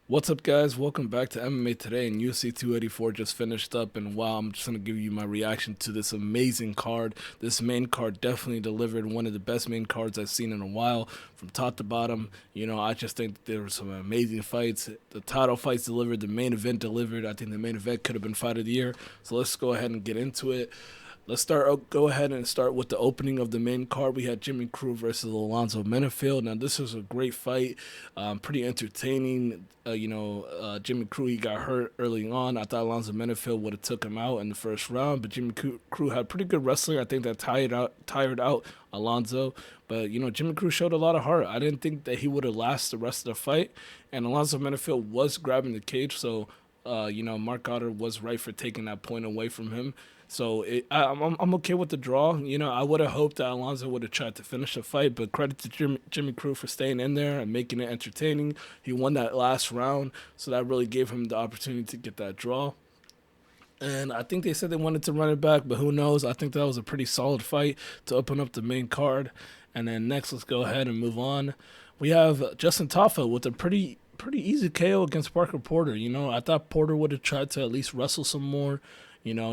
What's up, guys? Welcome back to MMA Today. And UFC 284 just finished up, and wow, I'm just gonna give you my reaction to this amazing card. This main card definitely delivered one of the best main cards I've seen in a while, from top to bottom. I just think that there were some amazing fights. The title fights delivered, the main event delivered. I think the main event could have been fight of the year. So let's go ahead and get into it. Let's go ahead and start with the opening of the main card. We had Jimmy Crute versus Alonzo Menifield. Now, this was a great fight, pretty entertaining. Jimmy Crute, he got hurt early on. I thought Alonzo Menifield would have took him out in the first round, but Jimmy Crute had pretty good wrestling. I think that tired out Alonzo. But Jimmy Crute showed a lot of heart. I didn't think that he would have lasted the rest of the fight, and Alonzo Menifield was grabbing the cage, so Mark Goddard was right for taking that point away from him. So I'm okay with the draw. I would have hoped that Alonzo would have tried to finish the fight, but credit to Jimmy Crute for staying in there and making it entertaining. He won that last round, so that really gave him the opportunity to get that draw. And I think they said they wanted to run it back, but who knows? I think that was a pretty solid fight to open up the main card. And then next, let's go ahead and move on. We have Justin Tafa with a pretty easy KO against Parker Porter. I thought Porter would have tried to at least wrestle some more.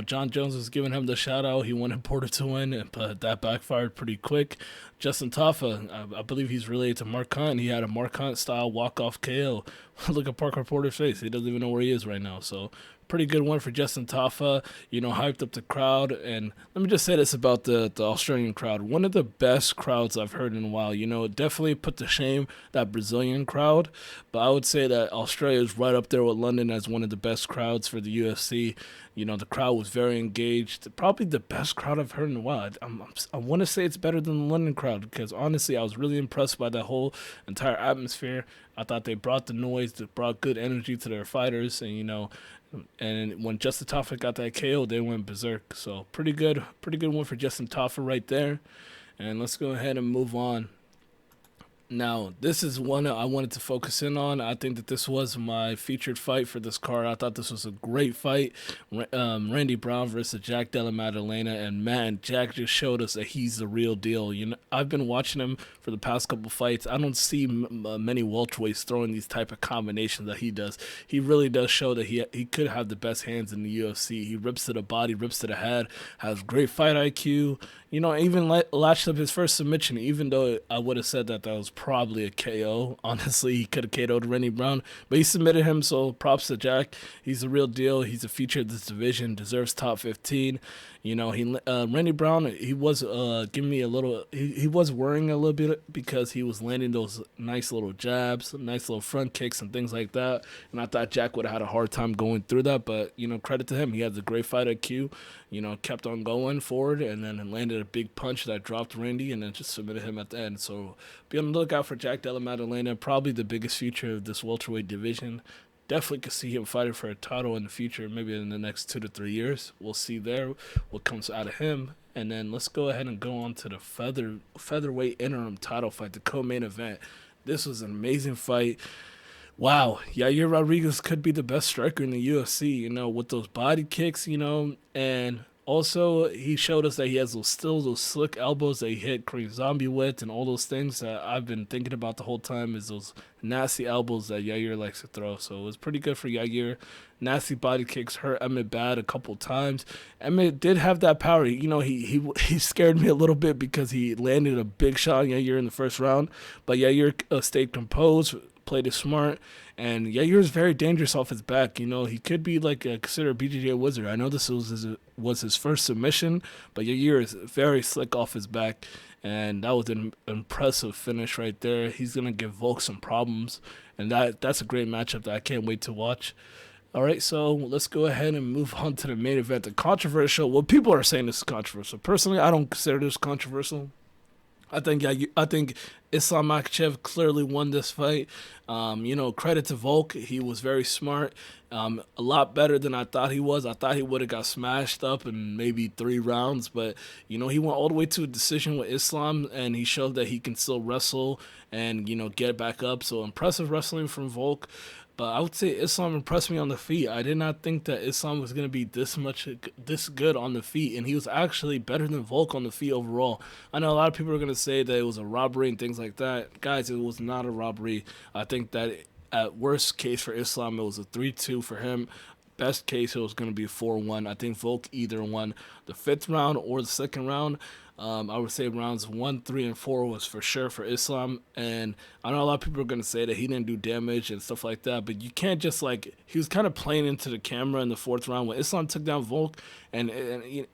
John Jones was giving him the shout out. He wanted Porter to win, but that backfired pretty quick. Justin Tafa, I believe he's related to Mark Hunt. He had a Mark Hunt style walk off KO. Look at Parker Porter's face. He doesn't even know where he is right now. So pretty good one for Justin Tafa. Hyped up the crowd. And let me just say this about the Australian crowd. One of the best crowds I've heard in a while. Definitely put to shame that Brazilian crowd. But I would say that Australia is right up there with London as one of the best crowds for the UFC. The crowd was very engaged. Probably the best crowd I've heard in a while. I want to say it's better than the London crowd because, honestly, I was really impressed by that whole entire atmosphere. I thought they brought the noise, they brought good energy to their fighters, and when Justin Tafa got that KO, they went berserk. So pretty good one for Justin Tafa right there. And let's go ahead and move on. Now, this is one I wanted to focus in on. I think that this was my featured fight for this card. I thought this was a great fight. Randy Brown versus Jack Della Maddalena. And man, Jack just showed us that he's the real deal. I've been watching him for the past couple fights. I don't see many welterweights throwing these type of combinations that he does. He really does show that he could have the best hands in the UFC. He rips to the body, rips to the head, has great fight IQ. Even latched up his first submission, even though I would have said that was probably a KO. Honestly, he could have KO'd Randy Brown, but he submitted him, so props to Jack. He's the real deal. He's a feature of this division, deserves top 15. Randy Brown, he was giving me a little, he was worrying a little bit because he was landing those nice little jabs, nice little front kicks and things like that. And I thought Jack would have had a hard time going through that, but, credit to him. He had a great fight IQ, kept on going forward and then landed a big punch that dropped Randy and then just submitted him at the end. So be on the lookout for Jack Della Maddalena, probably the biggest future of this welterweight division. Definitely could see him fighting for a title in the future, maybe in the next 2 to 3 years. We'll see there what comes out of him. And then let's go ahead and go on to the featherweight interim title fight, the co-main event. This was an amazing fight. Wow, Yair Rodriguez could be the best striker in the UFC, with those body kicks, and also he showed us that he has those slick elbows that he hit Korean Zombie with and all those things that I've been thinking about the whole time is those nasty elbows that Yair likes to throw. So it was pretty good for Yair. Nasty body kicks hurt Emmett bad a couple times. Emmett did have that power. He scared me a little bit because he landed a big shot on Yair in the first round, but Yair stayed composed, played it smart, and Yair is very dangerous off his back. He could be considered a BJJ wizard. I know this was his first submission, but Yair is very slick off his back, and that was an impressive finish right there. He's gonna give Volk some problems, and that's a great matchup that I can't wait to watch. All right, so let's go ahead and move on to the main event. The controversial. Well, people are saying this is controversial. Personally, I don't consider this controversial. I think Islam Makhachev clearly won this fight. Credit to Volk. He was very smart. A lot better than I thought he was. I thought he would have got smashed up in maybe 3 rounds, but he went all the way to a decision with Islam, and he showed that he can still wrestle and get back up. So impressive wrestling from Volk. But I would say Islam impressed me on the feet. I did not think that Islam was going to be this good on the feet, and he was actually better than Volk on the feet overall. I know a lot of people are going to say that it was a robbery and things like that. Guys, it was not a robbery. I think that At worst case for Islam, it was a 3-2 for him. Best case, it was going to be 4-1. I think Volk either won the 5th round or the 2nd round. I would say rounds 1, 3, and 4 was for sure for Islam. And I know a lot of people are going to say that he didn't do damage and stuff like that, but you can't just he was kind of playing into the camera in the 4th round when Islam took down Volk, and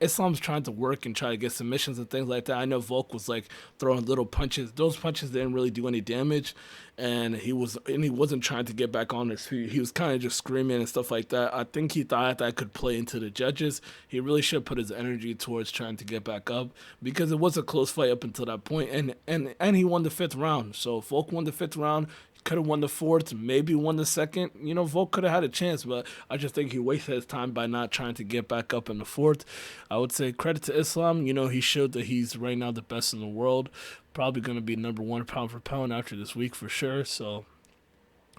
Islam's trying to work and try to get submissions and things like that. I know Volk was throwing little punches. Those punches didn't really do any damage, and he wasn't trying to get back on his feet. He was kind of just screaming and stuff like that. I think he thought that could play into the judges. He really should put his energy towards trying to get back up, because it was a close fight up until that point, and he won the 5th round. So Volk won the 5th round. Could have won the 4th, maybe won the 2nd. Volk could have had a chance, but I just think he wasted his time by not trying to get back up in the 4th. I would say credit to Islam. He showed that he's right now the best in the world. Probably going to be number 1 pound for pound after this week for sure. So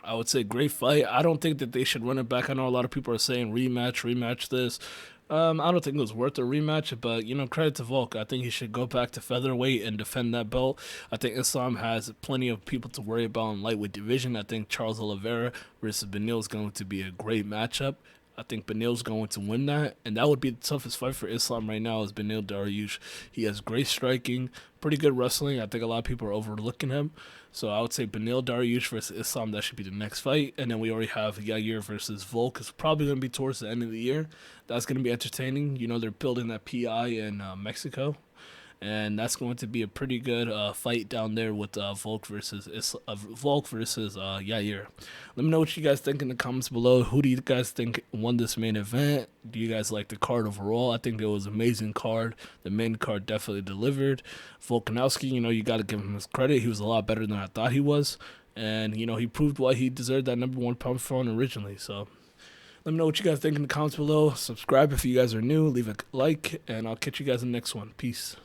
I would say great fight. I don't think that they should run it back. I know a lot of people are saying rematch this. I don't think it was worth a rematch, but credit to Volk. I think he should go back to featherweight and defend that belt. I think Islam has plenty of people to worry about in lightweight division. I think Charles Oliveira versus Beneil is going to be a great matchup. I think Beneil's going to win that, and that would be the toughest fight for Islam right now is Beneil Dariush. He has great striking, pretty good wrestling. I think a lot of people are overlooking him. So I would say Beneil Dariush versus Islam, that should be the next fight. And then we already have Yair versus Volk. It's probably going to be towards the end of the year. That's going to be entertaining. They're building that PI in Mexico. And that's going to be a pretty good fight down there with Volk versus Yair. Let me know what you guys think in the comments below. Who do you guys think won this main event? Do you guys like the card overall? I think it was an amazing card. The main card definitely delivered. Volkanovski, you got to give him his credit. He was a lot better than I thought he was. And, he proved why he deserved that number 1 pound for pound originally. So let me know what you guys think in the comments below. Subscribe if you guys are new. Leave a like, and I'll catch you guys in the next one. Peace.